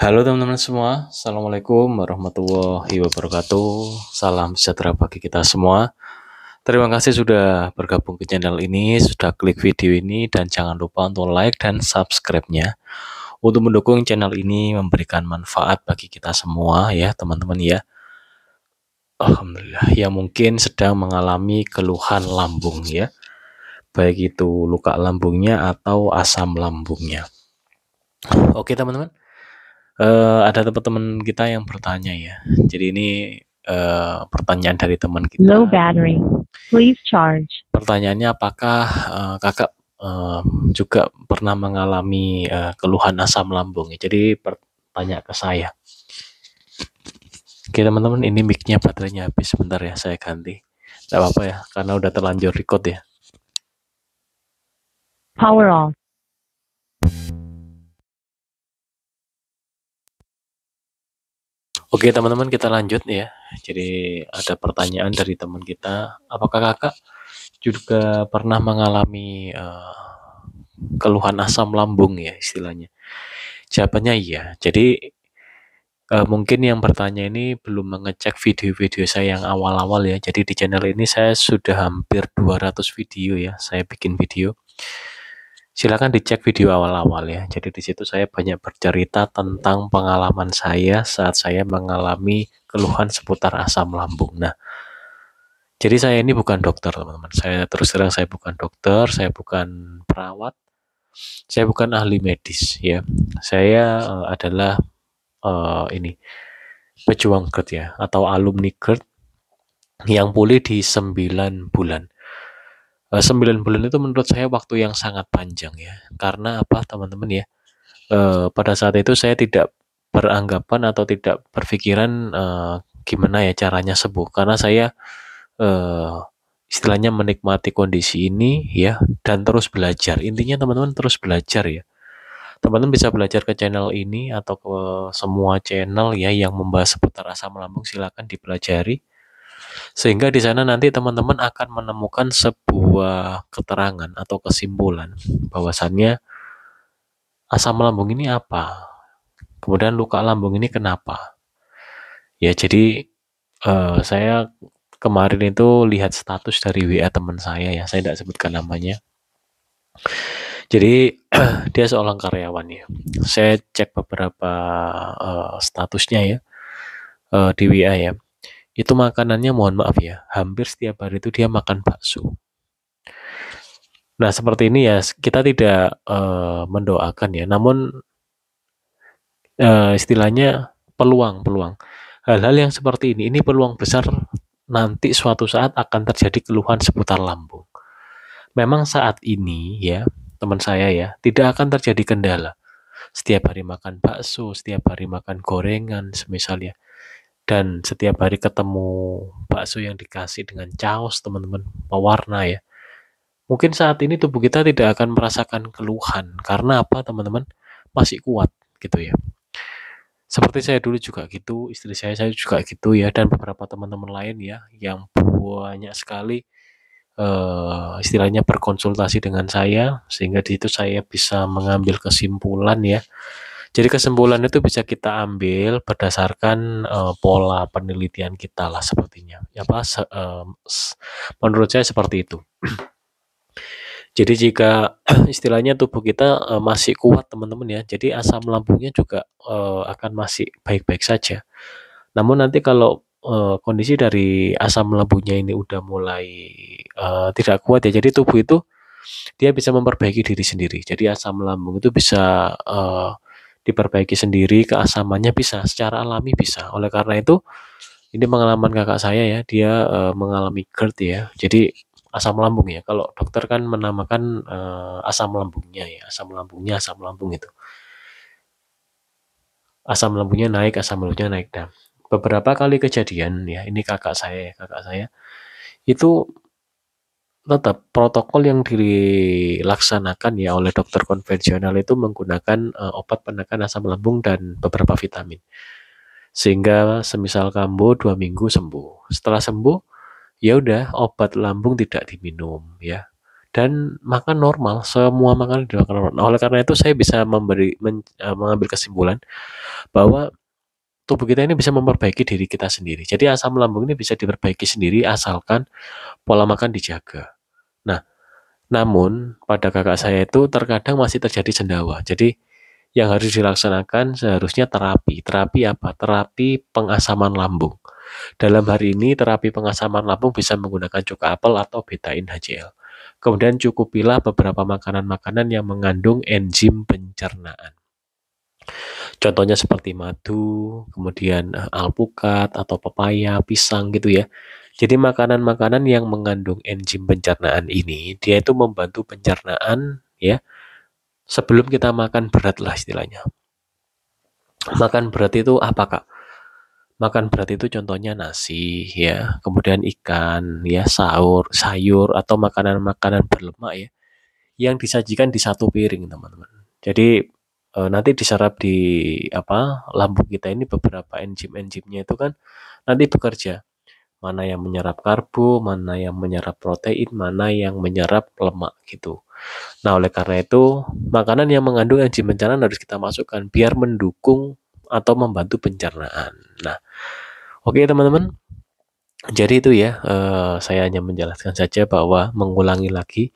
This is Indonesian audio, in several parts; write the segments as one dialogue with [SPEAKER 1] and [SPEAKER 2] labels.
[SPEAKER 1] Halo teman-teman semua, Assalamualaikum warahmatullahi wabarakatuh. Salam sejahtera bagi kita semua. Terima kasih sudah bergabung ke channel ini, sudah klik video ini, dan jangan lupa untuk like dan subscribe-nya untuk mendukung channel ini memberikan manfaat bagi kita semua ya teman-teman ya. Alhamdulillah, yang mungkin sedang mengalami keluhan lambung ya, baik itu luka lambungnya atau asam lambungnya. Oke teman-teman. Ada teman-teman kita yang bertanya ya. Jadi ini pertanyaan dari teman kita.
[SPEAKER 2] Low battery. Please charge.
[SPEAKER 1] Pertanyaannya apakah kakak juga pernah mengalami keluhan asam lambung? Jadi bertanya ke saya. Oke teman-teman, ini mic-nya baterainya habis. Sebentar ya, saya ganti. Tidak apa-apa ya, karena udah terlanjur record ya.
[SPEAKER 2] Power off.
[SPEAKER 1] Oke teman-teman, kita lanjut ya. Jadi ada pertanyaan dari teman kita, apakah kakak juga pernah mengalami keluhan asam lambung ya istilahnya? Jawabannya iya. Jadi mungkin yang bertanya ini belum mengecek video-video saya yang awal-awal ya. Jadi di channel ini saya sudah hampir 200 video ya. Saya bikin video. Silakan dicek video awal-awal ya. Jadi di situ saya banyak bercerita tentang pengalaman saya saat saya mengalami keluhan seputar asam lambung. Nah, jadi saya ini bukan dokter, teman-teman. Saya terus terang saya bukan dokter, saya bukan perawat, saya bukan ahli medis ya. Saya adalah ini pejuang GERD ya, atau alumni GERD yang pulih di 9 bulan. 9 bulan itu menurut saya waktu yang sangat panjang ya. Karena apa teman-teman ya? Pada saat itu saya tidak beranggapan atau tidak berpikiran gimana ya caranya sembuh. Karena saya eh, istilahnya menikmati kondisi ini ya, dan terus belajar. Intinya teman-teman terus belajar ya. Teman-teman bisa belajar ke channel ini atau ke semua channel ya yang membahas seputar asam lambung, silakan dipelajari. Sehingga di sana nanti teman-teman akan menemukan sebuah keterangan atau kesimpulan bahwasannya asam lambung ini apa, kemudian luka lambung ini kenapa. Ya jadi saya kemarin itu lihat status dari WA teman saya ya, saya tidak sebutkan namanya. Jadi dia seorang karyawan ya. Saya cek beberapa statusnya ya di WA ya. Itu makanannya mohon maaf ya, hampir setiap hari itu dia makan bakso. Nah, seperti ini ya, kita tidak mendoakan ya, namun istilahnya peluang-peluang. Hal-hal yang seperti ini peluang besar nanti suatu saat akan terjadi keluhan seputar lambung. Memang saat ini ya, teman saya ya, tidak akan terjadi kendala. Setiap hari makan bakso, setiap hari makan gorengan semisal ya. Dan setiap hari ketemu bakso yang dikasih dengan caos teman-teman, pewarna ya. Mungkin saat ini tubuh kita tidak akan merasakan keluhan. Karena apa teman-teman? Masih kuat gitu ya. Seperti saya dulu juga gitu, istri saya juga gitu ya, dan beberapa teman-teman lain ya, yang banyak sekali istilahnya berkonsultasi dengan saya, sehingga di situ saya bisa mengambil kesimpulan ya. Jadi kesimpulan itu bisa kita ambil berdasarkan pola penelitian kita lah sepertinya. Apa menurut saya seperti itu. Jadi jika istilahnya tubuh kita masih kuat teman-teman ya, jadi asam lambungnya juga akan masih baik-baik saja. Namun nanti kalau kondisi dari asam lambungnya ini udah mulai tidak kuat ya, jadi tubuh itu dia bisa memperbaiki diri sendiri. Jadi asam lambung itu bisa diperbaiki sendiri, keasamannya bisa, secara alami bisa. Oleh karena itu, ini pengalaman kakak saya ya, dia mengalami GERD ya. Jadi asam lambung ya. Kalau dokter kan menamakan asam lambungnya ya, asam lambung itu. Asam lambungnya naik, asam lambungnya naik. Nah, beberapa kali kejadian ya, ini kakak saya itu tetap protokol yang dilaksanakan ya oleh dokter konvensional itu menggunakan obat penekan asam lambung dan beberapa vitamin. Sehingga semisal kambuh 2 minggu sembuh. Setelah sembuh, ya udah obat lambung tidak diminum ya. dan makan normal, semua makanan dimakan normal. Nah, oleh karena itu saya bisa mengambil kesimpulan bahwa tubuh kita ini bisa memperbaiki diri kita sendiri. Jadi asam lambung ini bisa diperbaiki sendiri asalkan pola makan dijaga. Nah, namun pada kakak saya itu terkadang masih terjadi sendawa. Jadi yang harus dilaksanakan seharusnya terapi. Terapi apa? Terapi pengasaman lambung. Dalam hari ini terapi pengasaman lambung bisa menggunakan cuka apel atau betain HCl. Kemudian cukupilah beberapa makanan-makanan yang mengandung enzim pencernaan. Contohnya seperti madu, kemudian alpukat atau pepaya, pisang gitu ya. Jadi makanan-makanan yang mengandung enzim pencernaan ini, dia itu membantu pencernaan ya. Sebelum kita makan berat lah istilahnya. Makan berat itu apa, Kak? Makan berat itu contohnya nasi ya, kemudian ikan ya, sayur atau makanan-makanan berlemak ya yang disajikan di satu piring, teman-teman. Jadi nanti diserap di lambung kita ini beberapa enzim-enzimnya itu kan nanti bekerja. Mana yang menyerap karbo, mana yang menyerap protein, mana yang menyerap lemak gitu. Nah, oleh karena itu, makanan yang mengandung enzim pencernaan harus kita masukkan biar mendukung atau membantu pencernaan. Nah, oke teman-teman. Jadi itu ya, saya hanya menjelaskan saja bahwa mengulangi lagi,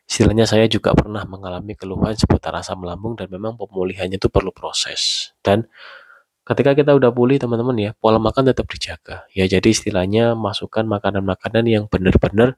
[SPEAKER 1] istilahnya saya juga pernah mengalami keluhan seputar asam lambung dan memang pemulihannya itu perlu proses. Dan ketika kita udah pulih teman-teman ya, pola makan tetap dijaga. Ya jadi istilahnya masukkan makanan-makanan yang benar-benar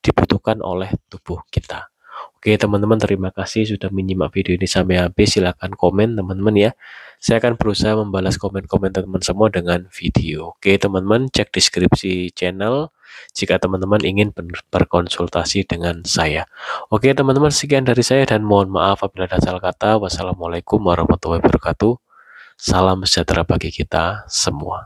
[SPEAKER 1] dibutuhkan oleh tubuh kita. Oke teman-teman, terima kasih sudah menyimak video ini sampai habis. Silahkan komen teman-teman ya. Saya akan berusaha membalas komen-komen teman-teman semua dengan video. Oke teman-teman, cek deskripsi channel jika teman-teman ingin berkonsultasi dengan saya. Oke teman-teman, sekian dari saya dan mohon maaf apabila ada salah kata. Wassalamualaikum warahmatullahi wabarakatuh. Salam sejahtera bagi kita semua.